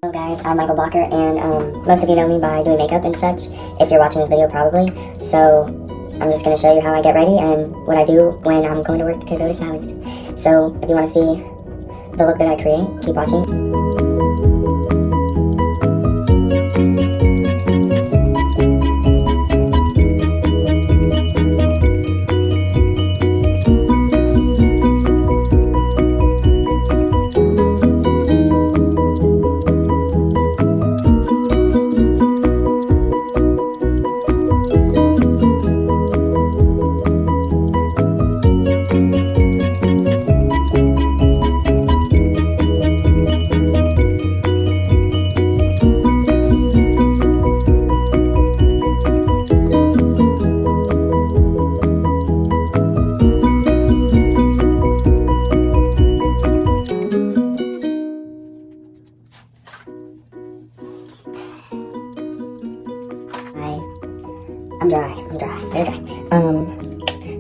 Hello guys, I'm Michael Blocker, and most of you know me by doing makeup and such, if you're watching this video probably. So I'm just going to show you how I get ready and what I do when I'm going to work to go to Sally's. So if you want to see the look that I create, keep watching. I'm dry, very dry.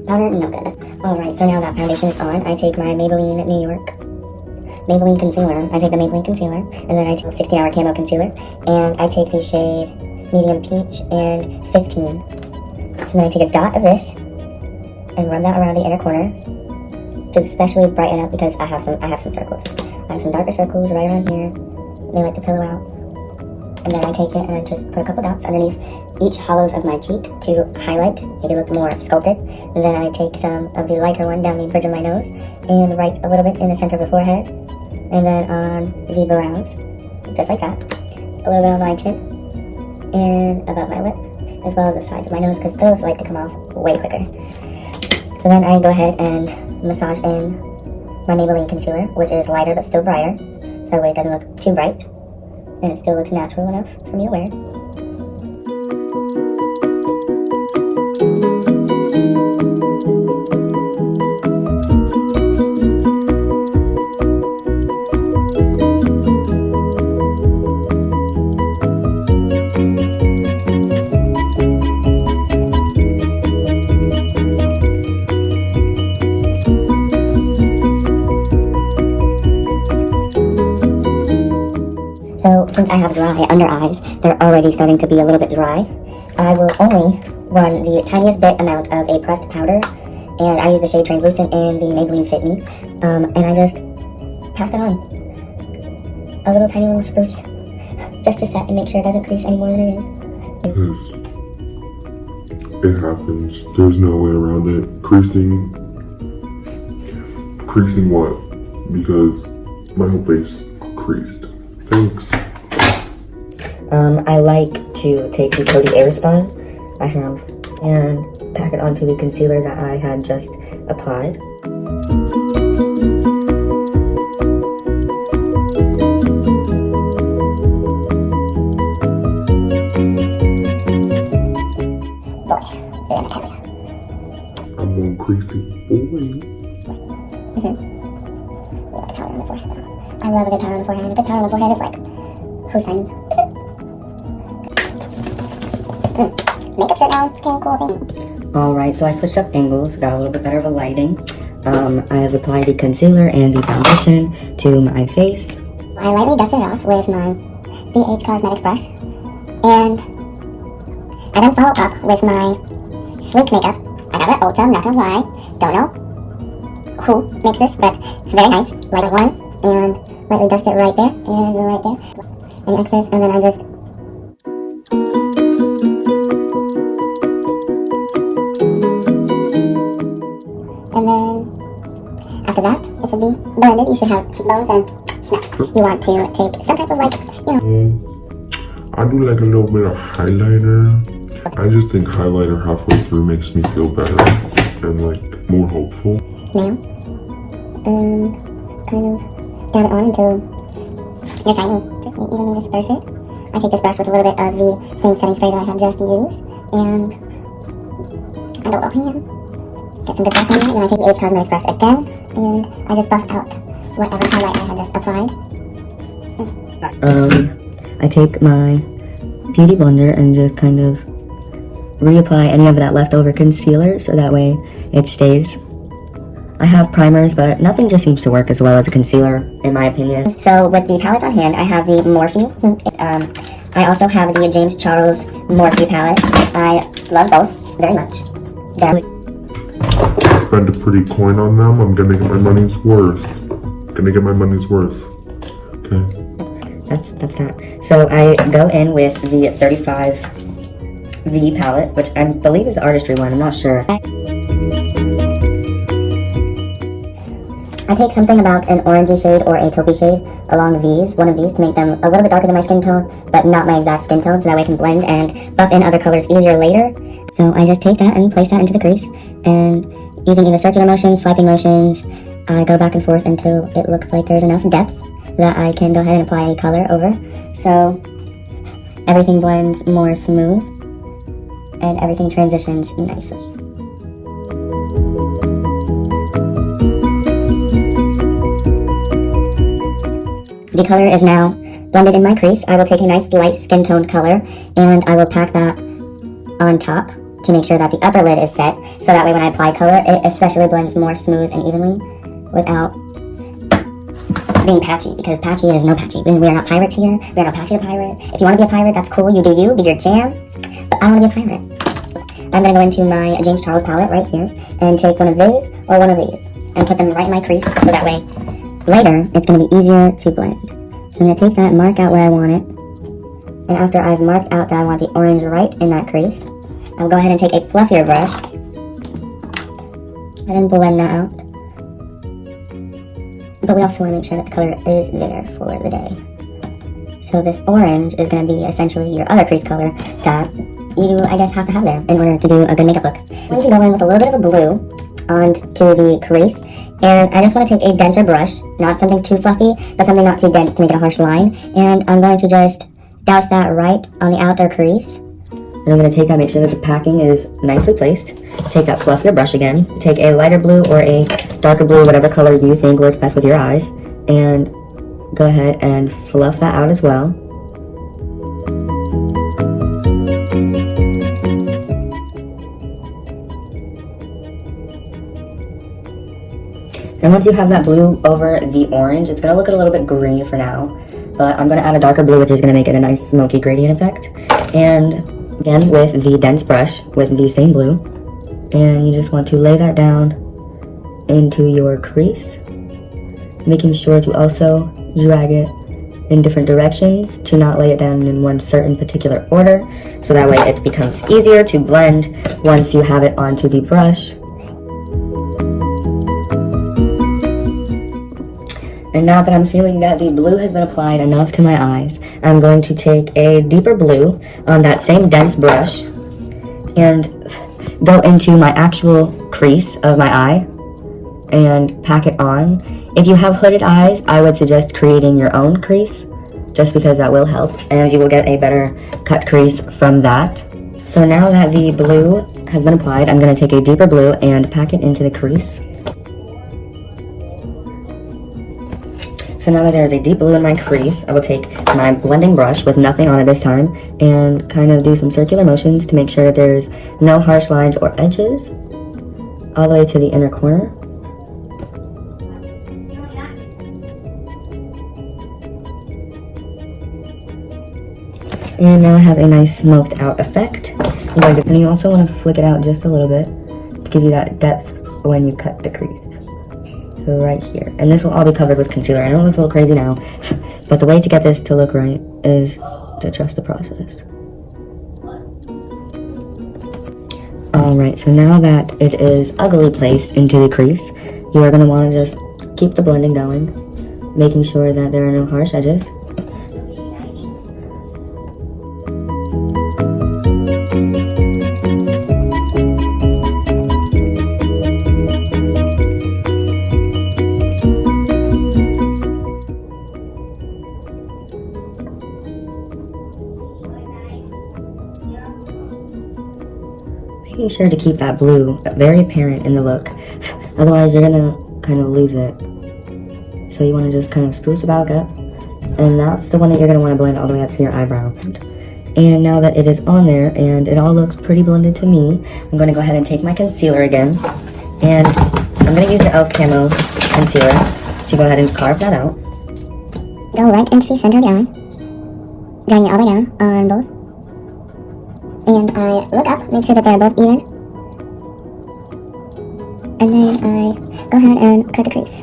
Powder, no good. Alright, so now that foundation is on, I take my Maybelline concealer. I take the Maybelline concealer, and then I take 16 Hour Camo Concealer, and I take the shade Medium Peach and 15. So then I take a dot of this, and run that around the inner corner, to especially brighten up because I have some circles. I have some darker circles right around here. They like to pillow out. And then I take it and I just put a couple dots underneath each hollows of my cheek to highlight, make it look more sculpted. And then I take some of the lighter one down the bridge of my nose and write a little bit in the center of the forehead. And then on the brows, just like that. A little bit on my chin and above my lip, as well as the sides of my nose, because those like to come off way quicker. So then I go ahead and massage in my Maybelline concealer, which is lighter but still brighter, so that way it doesn't look too bright. And it still looks natural enough for me to wear. So since I have dry under eyes, they're already starting to be a little bit dry. I will only run the tiniest bit amount of a pressed powder, and I use the shade Translucent in the Maybelline Fit Me, and I just pack it on. A little tiny little spruce, just to set and make sure it doesn't crease any more than it is. Yes. It happens. There's no way around it. Creasing what? Because my whole face creased. Thanks. I like to take the Coty Airspun I have and pack it onto the concealer that I had just applied. I'm on creasy boy. I love a good powder on the forehead. A good powder on the forehead is like, who's shiny? Makeup shirt now. Okay, cool thing. Alright, so I switched up angles, got a little bit better of a lighting. I have applied the concealer and the foundation to my face. I lightly dusted it off with my BH Cosmetics brush. And I then follow up with my sleek makeup. I got it at Ulta, I'm not gonna lie. Don't know who makes this, but it's very nice. Light one, and lightly dust it right there, and right there. Any excess, and then I just... And then, after that, it should be blended. You should have cheekbones and snaps. You want to take some type of like, you know... I do like a little bit of highlighter. I just think highlighter halfway through makes me feel better and like more hopeful. Now, kind of dab it on until you're shiny. You evenly disperse it. I take this brush with a little bit of the same setting spray that I had just used, and I go up here, get some good brush on there, and then I take the BH Cosmetics brush again, and I just buff out whatever highlight I had just applied. I take my beauty blender and just kind of reapply any of that leftover concealer so that way it stays. I have primers, but nothing just seems to work as well as a concealer, in my opinion. So with the palettes on hand, I have the Morphe. I also have the James Charles Morphe palette. I love both very much. Spend a pretty coin on them. I'm gonna get my money's worth. Okay. That's that. So I go in with the 35V palette, which I believe is the artistry one. I'm not sure. I take something about an orangey shade or a taupey shade along one of these to make them a little bit darker than my skin tone, but not my exact skin tone, so that way I can blend and buff in other colors easier later. So I just take that and place that into the crease, and using either circular motions, swiping motions, I go back and forth until it looks like there's enough depth that I can go ahead and apply a color over. So everything blends more smooth and everything transitions nicely. The color is now blended in my crease. I will take a nice light skin toned color and I will pack that on top to make sure that the upper lid is set, so that way when I apply color, it especially blends more smooth and evenly without being patchy, because patchy is no patchy. We are not pirates here. We are not Patchy the Pirate. If you want to be a pirate, that's cool. You do you, be your jam. But I don't want to be a pirate. I'm going to go into my James Charles palette right here and take one of these or one of these and put them right in my crease, so that way later it's going to be easier to blend. So I'm going to take that and mark out where I want it. And after I've marked out that I want the orange right in that crease, I'll go ahead and take a fluffier brush and then blend that out. But we also want to make sure that the color is there for the day. So this orange is going to be essentially your other crease color that you, I guess, have to have there in order to do a good makeup look. I'm going to go in with a little bit of a blue onto the crease. And I just want to take a denser brush, not something too fluffy, but something not too dense to make it a harsh line. And I'm going to just douse that right on the outer crease. And I'm going to take that, make sure that the packing is nicely placed. Take that fluffier brush again. Take a lighter blue or a darker blue, whatever color you think works best with your eyes. And go ahead and fluff that out as well. And once you have that blue over the orange, it's going to look a little bit green for now. But I'm going to add a darker blue, which is going to make it a nice smoky gradient effect. And again, with the dense brush, with the same blue. And you just want to lay that down into your crease. Making sure to also drag it in different directions to not lay it down in one certain particular order. So that way it becomes easier to blend once you have it onto the brush. And now that I'm feeling that the blue has been applied enough to my eyes, I'm going to take a deeper blue on that same dense brush and go into my actual crease of my eye and pack it on. If you have hooded eyes, I would suggest creating your own crease, just because that will help and you will get a better cut crease from that. So now that the blue has been applied, I'm going to take a deeper blue and pack it into the crease. So now that there's a deep blue in my crease, I will take my blending brush with nothing on it this time and kind of do some circular motions to make sure that there's no harsh lines or edges all the way to the inner corner. And now I have a nice smoked out effect. And you also want to flick it out just a little bit to give you that depth when you cut the crease. So right here. And this will all be covered with concealer. I know it looks a little crazy now, but the way to get this to look right is to trust the process. Alright, so now that it is ugly placed into the crease, you are going to want to just keep the blending going, making sure that there are no harsh edges. Making sure to keep that blue very apparent in the look, otherwise you're gonna kind of lose it. So you want to just kind of spruce it back up, and that's the one that you're gonna want to blend all the way up to your eyebrow. And now that it is on there and it all looks pretty blended to me, I'm going to go ahead and take my concealer again and I'm going to use the e.l.f. Camo Concealer to go ahead and carve that out. Go right into the center of the eye, drawing it all the way down on both. And I look up, make sure that they're both even. And then I go ahead and cut the crease.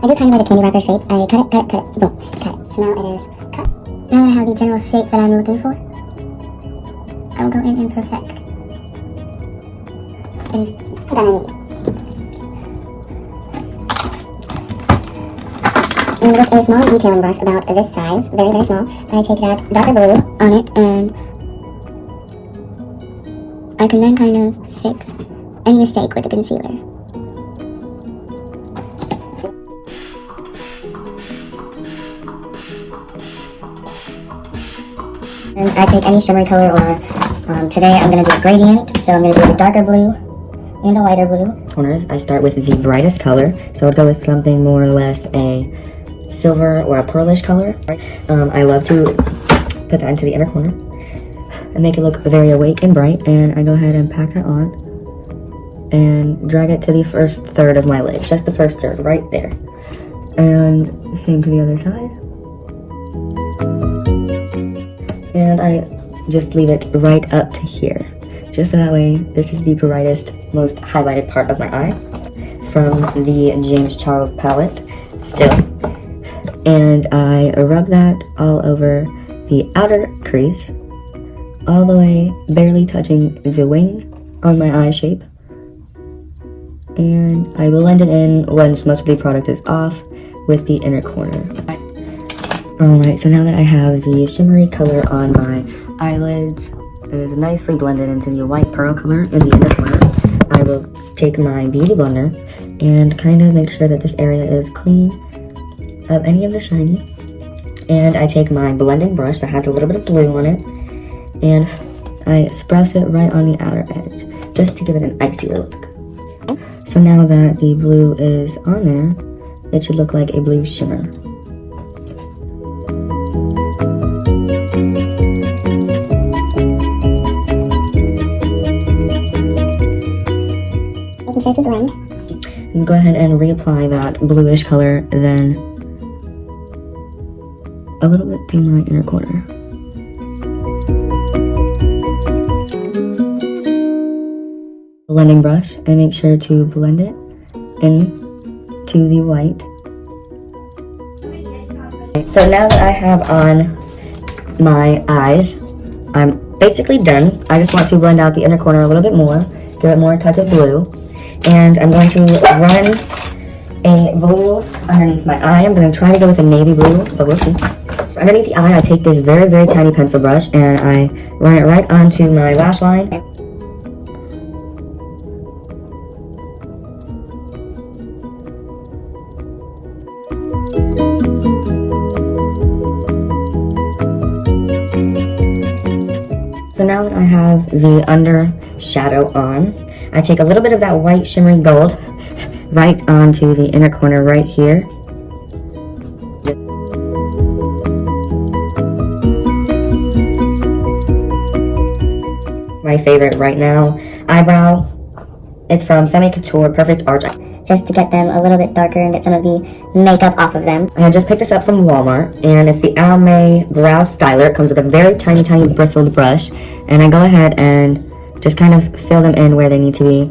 I do kind of like a candy wrapper shape. I cut it, boom, cut it. So now it is cut. Now that I have the general shape that I'm looking for, I will go in and perfect. And done already. And with a small detailing brush about this size, very, very small, I take that darker blue on it and I can then kind of fix any mistake with the concealer. And I take any shimmery color, or today I'm going to do a gradient, so I'm going to do a darker blue and a lighter blue. Corners, I start with the brightest color, so I'd go with something more or less a silver or a pearlish color. I love to put that into the inner corner and make it look very awake and bright, and I go ahead and pack that on and drag it to the first third of my lid, just the first third right there. And same to the other side. And I just leave it right up to here, just so that way this is the brightest, most highlighted part of my eye from the James Charles palette still. And I rub that all over the outer crease, all the way barely touching the wing on my eye shape. And I blend it in once most of the product is off with the inner corner. Alright, so now that I have the shimmery color on my eyelids, it is nicely blended into the white pearl color in the inner corner. I will take my beauty blender and kind of make sure that this area is clean of any of the shiny. And I take my blending brush that has a little bit of blue on it, and I express it right on the outer edge, just to give it an icy look. So now that the blue is on there, it should look like a blue shimmer. Making sure to blend. And go ahead and reapply that bluish color, then a little bit to my inner corner. Blending brush, and make sure to blend it into the white. So now that I have on my eyes, I'm basically done. I just want to blend out the inner corner a little bit more, give it more a touch of blue, and I'm going to run a blue underneath my eye. I'm going to try to go with a navy blue, but we'll see. Underneath the eye, I take this very, very tiny pencil brush and I run it right onto my lash line. So now that I have the under shadow on, I take a little bit of that white shimmery gold right onto the inner corner right here. My favorite right now, eyebrow. It's from Femme Couture Perfect Arch. Just to get them a little bit darker and get some of the makeup off of them. I just picked this up from Walmart, and it's the Almay Brow Styler. It comes with a very tiny, tiny bristled brush, and I go ahead and just kind of fill them in where they need to be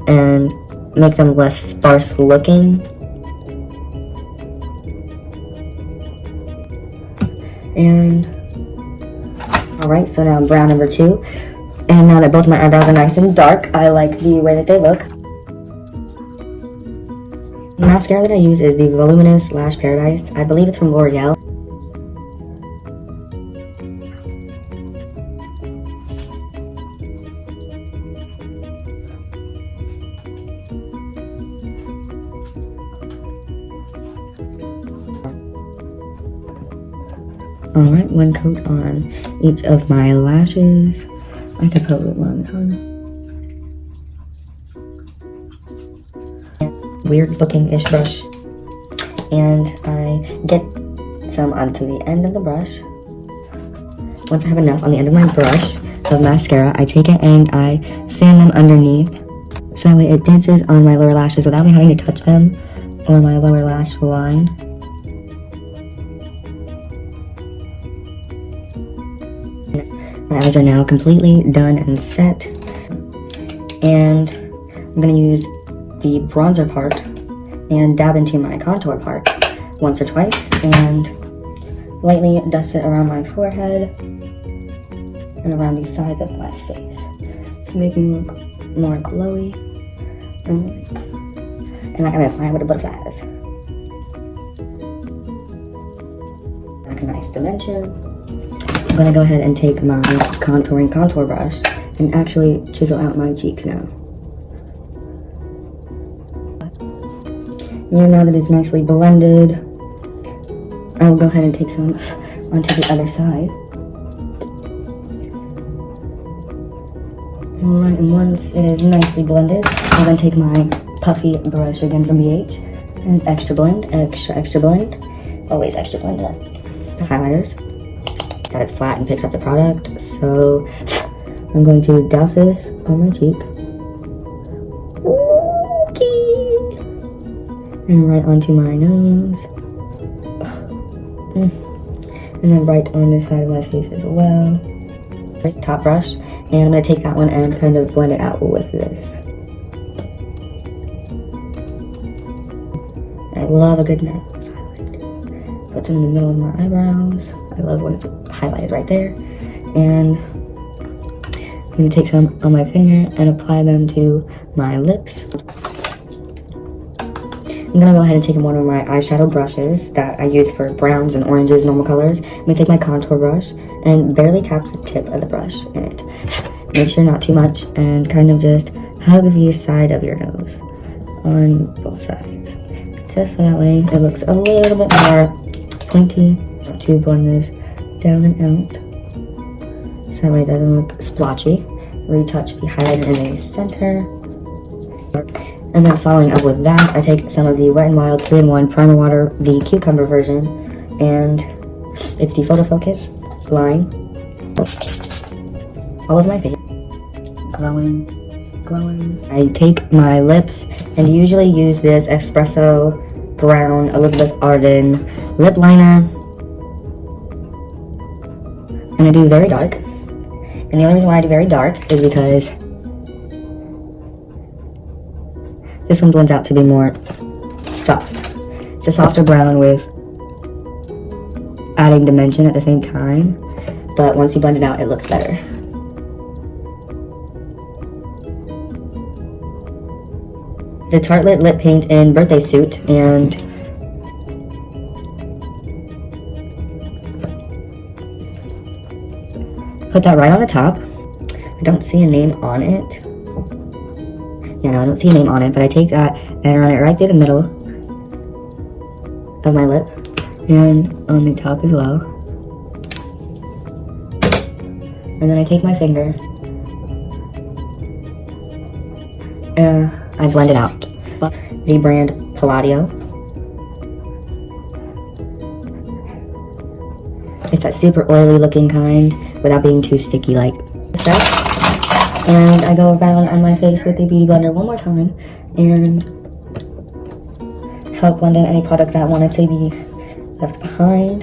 and make them less sparse looking. And alright, so now brow number 2. And now that both my eyebrows are nice and dark, I like the way that they look. The mascara that I use is the Voluminous Lash Paradise. I believe it's from L'Oreal. Alright, one coat on each of my lashes. I could put a little more on this one. Weird looking-ish brush. And I get some onto the end of the brush. Once I have enough on the end of my brush of mascara, I take it and I fan them underneath. So that way it dances on my lower lashes without me having to touch them or my lower lash line. My eyes are now completely done and set. And I'm going to use the bronzer part and dab into my contour part once or twice and lightly dust it around my forehead and around the sides of my face to make me look more glowy and like I'm a fly with the butterflies. Like a nice dimension. I'm gonna go ahead and take my contouring contour brush and actually chisel out my cheeks now. And now that it's nicely blended, I will go ahead and take some onto the other side. Alright, and once it is nicely blended, I'll then take my puffy brush again from BH and extra blend, extra blend. Always extra blend the highlighters. That it's flat and picks up the product. So I'm going to douse this on my cheek. And right onto my nose. And then right on this side of my face as well. Top brush. And I'm going to take that one and kind of blend it out with this. I love a good nose highlight. Put some in the middle of my eyebrows. I love when it's highlighted right there. And I'm going to take some on my finger and apply them to my lips. I'm going to go ahead and take one of my eyeshadow brushes that I use for browns and oranges, normal colors. I'm going to take my contour brush and barely tap the tip of the brush in it. Make sure not too much and kind of just hug the side of your nose on both sides. Just so that way it looks a little bit more pointy to blend this down and out. So that way it doesn't look splotchy. Retouch the highlighter in the center. And then following up with that, I take some of the Wet n Wild 3-in-1 Primer Water, the cucumber version, and it's the Photo Focus line. All over my face. Glowing. I take my lips and usually use this Espresso Brown Elizabeth Arden lip liner. And I do very dark. And the only reason why I do very dark is because this one blends out to be more soft. It's a softer brown with adding dimension at the same time. But once you blend it out, it looks better. The Tartelette Lip Paint in Birthday Suit, and put that right on the top. I don't see a name on it. Yeah, no, I don't see a name on it, but I take that and run it right through the middle of my lip and on the top as well. And then I take my finger and I blend it out. The brand Palladio. It's that super oily looking kind without being too sticky like that. And I go around on my face with the Beauty Blender one more time and help blend in any product that wanted to be left behind.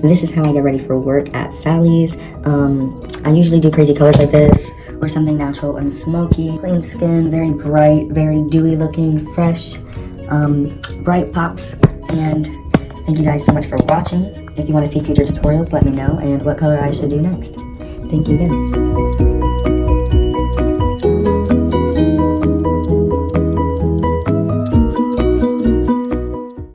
This is how I get ready for work at Sally's. I usually do crazy colors like this or something natural and smoky. Clean skin, very bright, very dewy looking, fresh, bright pops. And thank you guys so much for watching. If you want to see future tutorials, let me know and what color I should do next. Thank you again.